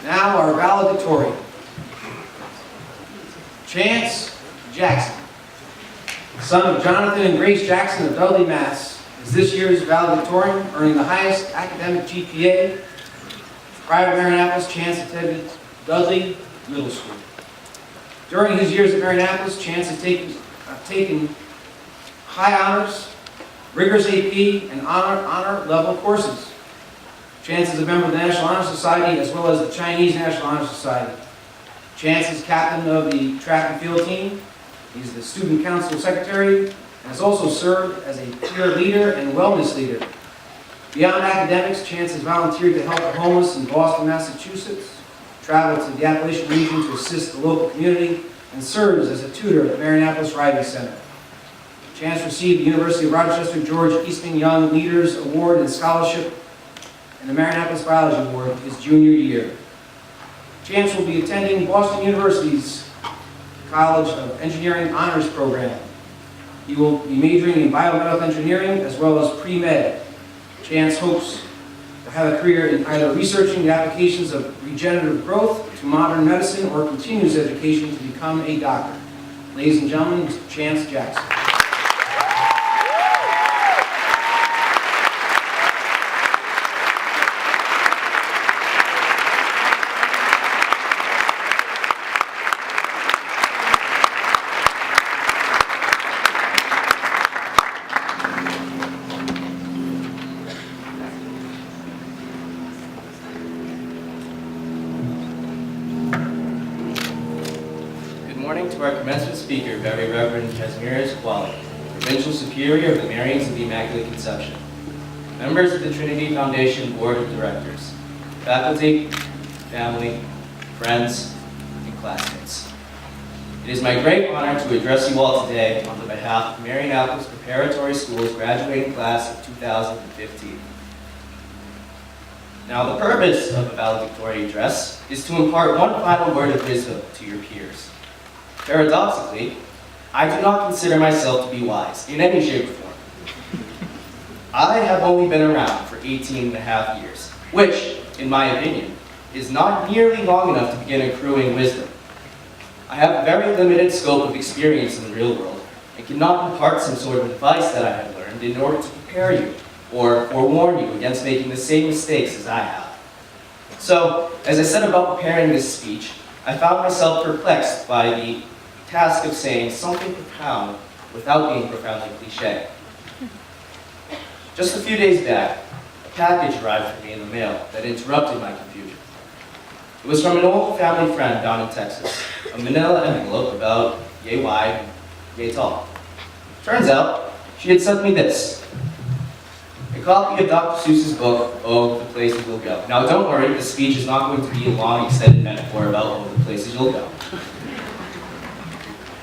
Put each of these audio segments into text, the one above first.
Now our valedictory. Chance Jackson, son of Jonathan and Grace Jackson of Dudley, Mass., is this year's valedictorian, earning the highest academic GPA. Prior to Marianapolis, Chance attended Dudley Middle School. During his years at Marianapolis, Chance has taken high honors, rigorous AP, and honor level courses. Chance is a member of the National Honor Society as well as the Chinese National Honor Society. Chance is captain of the track and field team. He's the student council secretary and has also served as a peer leader and wellness leader. Beyond academics, Chance has volunteered to help the homeless in Boston, Massachusetts, traveled to the Appalachian region to assist the local community, and serves as a tutor at the Marianapolis Riding Center. Chance received the University of Rochester George Eastman Young Leaders Award and Scholarship and the Marianapolis Biology Award his junior year. Chance will be attending Boston University's College of Engineering Honors Program. He will be majoring in biomedical engineering as well as pre-med. Chance hopes to have a career in either researching the applications of regenerative growth to modern medicine or continuous education to become a doctor. Ladies and gentlemen, Mr. Chance Jackson. To our commencement speaker, Very Reverend Casimir Qualley, Provincial Superior of the Marians of the Immaculate Conception, members of the Trinity Foundation Board of Directors, faculty, family, friends, and classmates. It is my great honor to address you all today on the behalf of Marianapolis Preparatory School's graduating class of 2015. Now, the purpose of a valedictory address is to impart one final word of wisdom to your peers. Paradoxically, I do not consider myself to be wise in any shape or form. I have only been around for 18 and a half years, which, in my opinion, is not nearly long enough to begin accruing wisdom. I have a very limited scope of experience in the real world and cannot impart some sort of advice that I have learned in order to prepare you or forewarn you against making the same mistakes as I have. So, as I set about preparing this speech, I found myself perplexed by the task of saying something profound without being profoundly cliche. Just a few days back, a package arrived for me in the mail that interrupted my confusion. It was from an old family friend down in Texas, a manila envelope about yay wide, yay tall. Turns out, she had sent me this, a copy of Dr. Seuss's book, Oh, the Places You'll Go. Now don't worry, this speech is not going to be a long, extended metaphor about Oh, the Places You'll Go.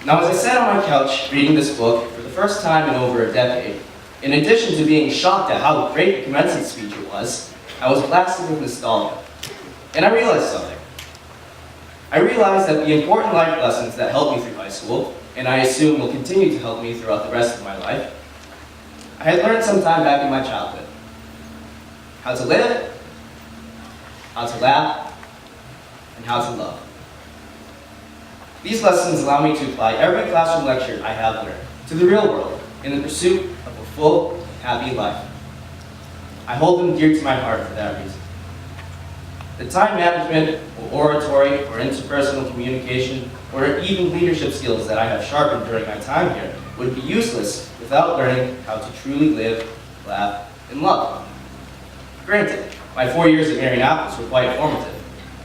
Now, as I sat on my couch reading this book for the first time in over a decade, in addition to being shocked at how great a commencement speech it was, I was blasted with nostalgia. And I realized something. I realized that the important life lessons that helped me through high school, and I assume will continue to help me throughout the rest of my life, I had learned sometime back in my childhood. How to live, how to laugh, and how to love. These lessons allow me to apply every classroom lecture I have learned to the real world in the pursuit of a full, happy life. I hold them dear to my heart for that reason. The time management, or oratory, or interpersonal communication, or even leadership skills that I have sharpened during my time here would be useless without learning how to truly live, laugh, and love. Granted, my 4 years at Marianapolis were quite formative.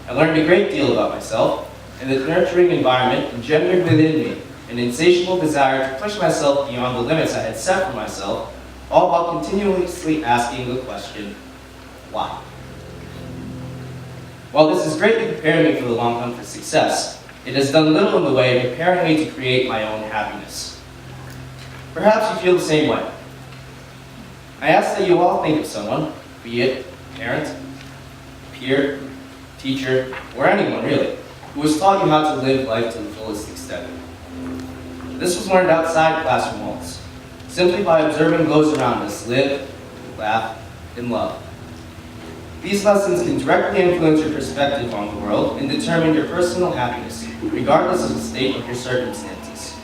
I learned a great deal about myself, and the nurturing environment engendered within me an insatiable desire to push myself beyond the limits I had set for myself, all while continuously asking the question, why? While this has greatly prepared me for the long hunt for success, it has done little in the way of preparing me to create my own happiness. Perhaps you feel the same way. I ask that you all think of someone, be it parent, peer, teacher, or anyone really, who has taught you how to live life to the fullest extent. This was learned outside classroom walls, simply by observing those around us live, laugh, and love. These lessons can directly influence your perspective on the world and determine your personal happiness, regardless of the state of your circumstances.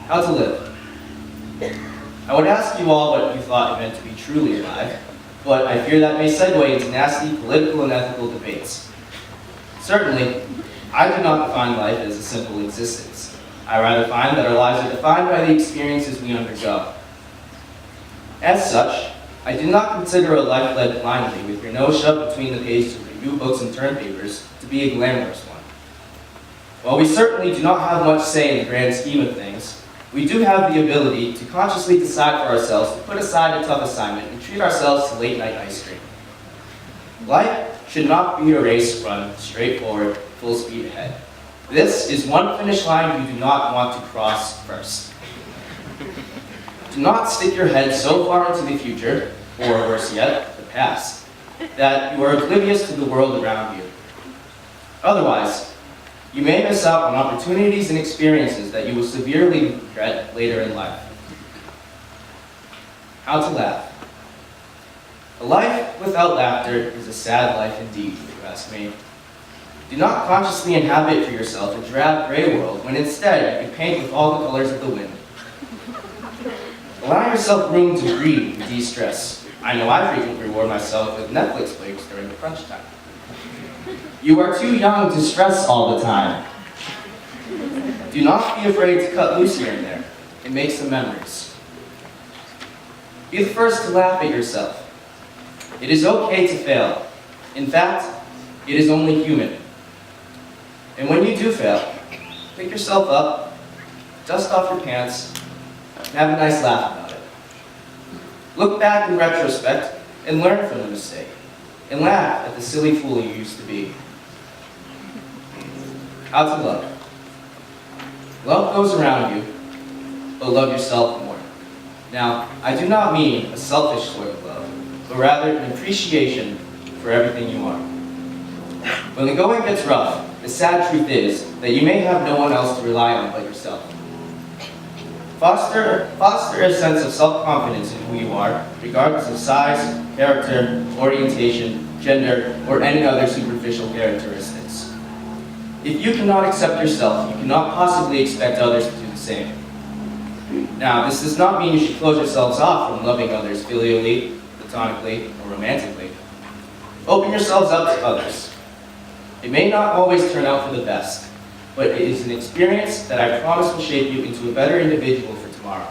How to live. I would ask you all what you thought it meant to be truly alive, but I fear that may segue into nasty political and ethical debates. Certainly, I do not define life as a simple existence. I rather find that our lives are defined by the experiences we undergo. As such, I do not consider a life led blindly with your nose shoved between the pages of review books and term papers to be a glamorous one. While we certainly do not have much say in the grand scheme of things, we do have the ability to consciously decide for ourselves to put aside a tough assignment and treat ourselves to late-night ice cream. Life should not be a race run straight forward, full speed ahead. This is one finish line you do not want to cross first. Do not stick your head so far into the future, or worse yet, the past, that you are oblivious to the world around you. Otherwise, you may miss out on opportunities and experiences that you will severely regret later in life. How to laugh. A life without laughter is a sad life indeed, if you ask me. Do not consciously inhabit for yourself a drab gray world when instead you can paint with all the colors of the wind. Allow yourself room to breathe and de-stress. I know I frequently reward myself with Netflix breaks during the crunch time. You are too young to stress all the time. Do not be afraid to cut loose here and there and make some memories. Be the first to laugh at yourself. It is okay to fail. In fact, it is only human. And when you do fail, pick yourself up, dust off your pants, and have a nice laugh about it. Look back in retrospect and learn from the mistake, and laugh at the silly fool you used to be. How to love. Love goes around you, but love yourself more. Now, I do not mean a selfish sort of love, but rather an appreciation for everything you are. When the going gets rough, the sad truth is that you may have no one else to rely on but yourself. Foster a sense of self-confidence in who you are, regardless of size, character, orientation, gender, or any other superficial characteristics. If you cannot accept yourself, you cannot possibly expect others to do the same. Now, this does not mean you should close yourselves off from loving others filially, platonically, or romantically. Open yourselves up to others. It may not always turn out for the best, but it is an experience that I promise will shape you into a better individual for tomorrow.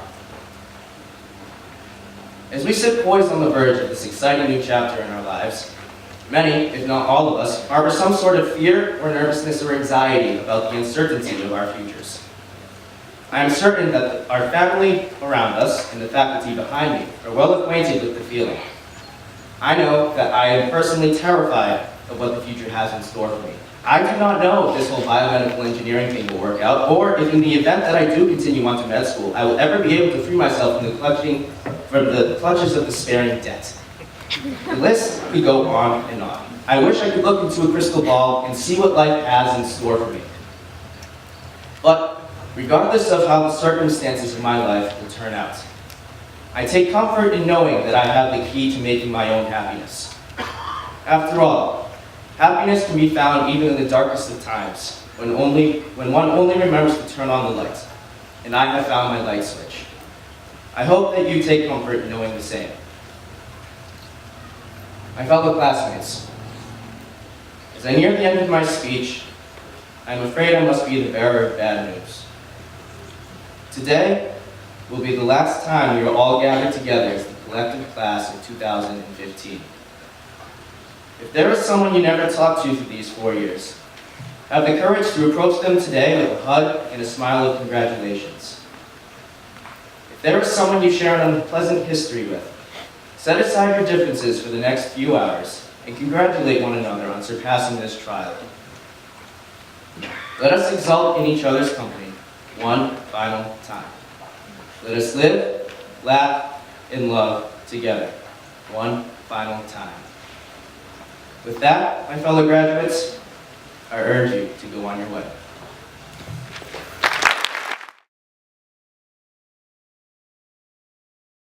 As we sit poised on the verge of this exciting new chapter in our lives, many, if not all of us, harbor some sort of fear or nervousness or anxiety about the uncertainty of our futures. I am certain that our family around us and the faculty behind me are well acquainted with the feeling. I know that I am personally terrified of what the future has in store for me. I do not know if this whole biomedical engineering thing will work out, or if in the event that I do continue on to med school, I will ever be able to free myself from the clutches of despairing debt. The list could go on and on. I wish I could look into a crystal ball and see what life has in store for me. But regardless of how the circumstances of my life will turn out, I take comfort in knowing that I have the key to making my own happiness. After all, happiness can be found even in the darkest of times, when one only remembers to turn on the light. And I have found my light switch. I hope that you take comfort in knowing the same. My fellow classmates, as I near the end of my speech, I am afraid I must be the bearer of bad news. Today will be the last time we are all gathered together as the collective class of 2015. If there is someone you never talked to for these 4 years, have the courage to approach them today with a hug and a smile of congratulations. If there is someone you share an unpleasant history with, set aside your differences for the next few hours and congratulate one another on surpassing this trial. Let us exult in each other's company one final time. Let us live, laugh, and love together one final time. With that, my fellow graduates, I urge you to go on your way.